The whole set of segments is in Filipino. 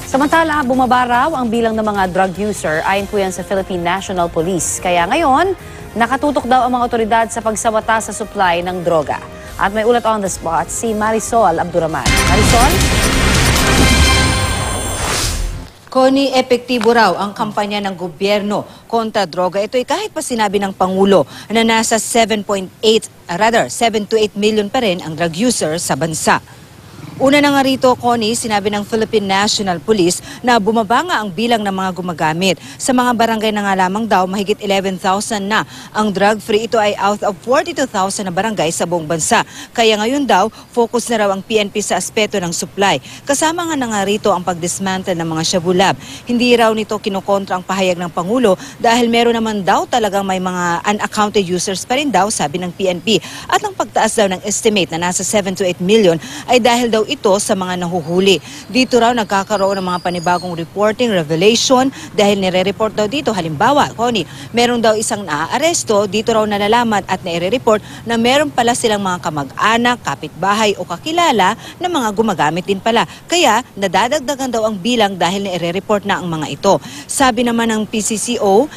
Samantala, bumaba raw ang bilang ng mga drug user ayon po yan sa Philippine National Police. Kaya ngayon, nakatutok daw ang mga otoridad sa pagsawata sa supply ng droga. At may ulat on the spot si Marisol Abduraman. Marisol? Connie, epektibo raw ang kampanya ng gobyerno kontra droga. Ito ay kahit pa sinabi ng Pangulo na nasa 7 to 8 million pa rin ang drug user sa bansa. Una na nga rito, Connie, sinabi ng Philippine National Police na bumaba nga ang bilang ng mga gumagamit. Sa mga barangay na nga lamang daw, mahigit 11,000 na ang drug-free. Ito ay out of 42,000 na barangay sa buong bansa. Kaya ngayon daw, focus na raw ang PNP sa aspeto ng supply. Kasama nga na nga rito ang pagdismantle ng mga shabu lab. Hindi raw nito kinukontra ang pahayag ng Pangulo dahil meron naman daw talagang may mga unaccounted users pa rin daw, sabi ng PNP. At ang pagtaas daw ng estimate na nasa 7 to 8 million ay dahil daw ito sa mga nahuhuli. Dito raw nagkakaroon ng mga panibagong reporting, revelation, dahil nire-report daw dito. Halimbawa, Connie, meron daw isang naaaresto, dito raw nalalaman at nire-report na meron pala silang mga kamag-anak, kapitbahay o kakilala na mga gumagamit din pala. Kaya nadadagdagan daw ang bilang dahil nire-report na ang mga ito. Sabi naman ng PCOO,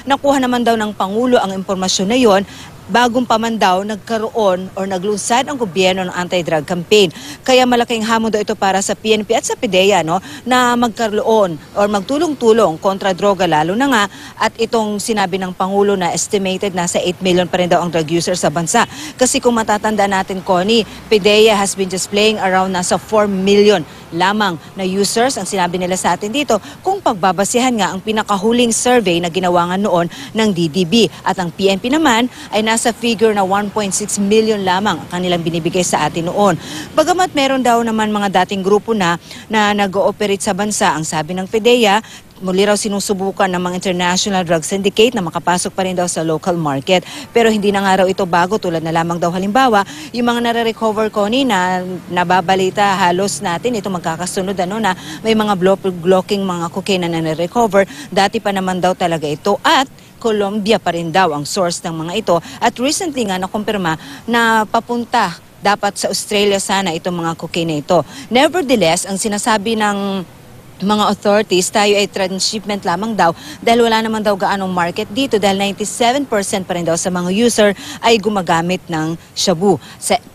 nakuha naman daw ng Pangulo ang impormasyon na yon bagong pa man daw nagkaroon o naglunsad ang gobyerno ng anti-drug campaign. Kaya malaking hamon daw ito para sa PNP at sa PDEA na magkaroon o magtulong-tulong kontra droga, lalo na nga at itong sinabi ng Pangulo na estimated nasa 8 million pa rin daw ang drug users sa bansa. Kasi kung matatanda natin, Connie, PDEA has been displaying around nasa 4 million lamang na users ang sinabi nila sa atin dito kung pagbabasihan nga ang pinakahuling survey na ginawa nga noon ng DDB. At ang PNP naman ay nasa figure na 1.6 million lamang ang kanilang binibigay sa atin noon. Bagamat meron daw naman mga dating grupo na nag-ooperate sa bansa, ang sabi ng PDEA, muli raw sinusubukan ng mga international drug syndicate na makapasok pa rin daw sa local market. Pero hindi na nga raw ito bago, tulad na lamang daw halimbawa, yung mga nare-recover, Connie, na nababalita halos natin, ito magkakasunod na may mga blocking mga cocaine na nare-recover. Dati pa naman daw talaga ito at Colombia pa rin daw ang source ng mga ito. At recently nga nakumpirma na papunta dapat sa Australia sana itong mga cocaine na ito. Nevertheless, ang sinasabi ng mga authorities, tayo ay transshipment lamang daw dahil wala naman daw gaanong market dito dahil 97% pa rin daw sa mga user ay gumagamit ng shabu.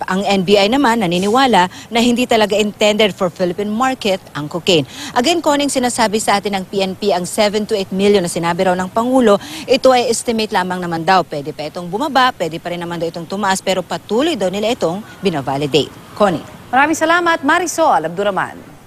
Ang NBI naman naniniwala na hindi talaga intended for Philippine market ang cocaine. Again, Conning, sinasabi sa atin ng PNP ang 7 to 8 million na sinabi raw ng Pangulo, ito ay estimate lamang naman daw. Pwede pa itong bumaba, pwede pa rin naman daw itong tumaas, pero patuloy daw nila itong binavalidate. Conning. Maraming salamat, Marisol Abduraman.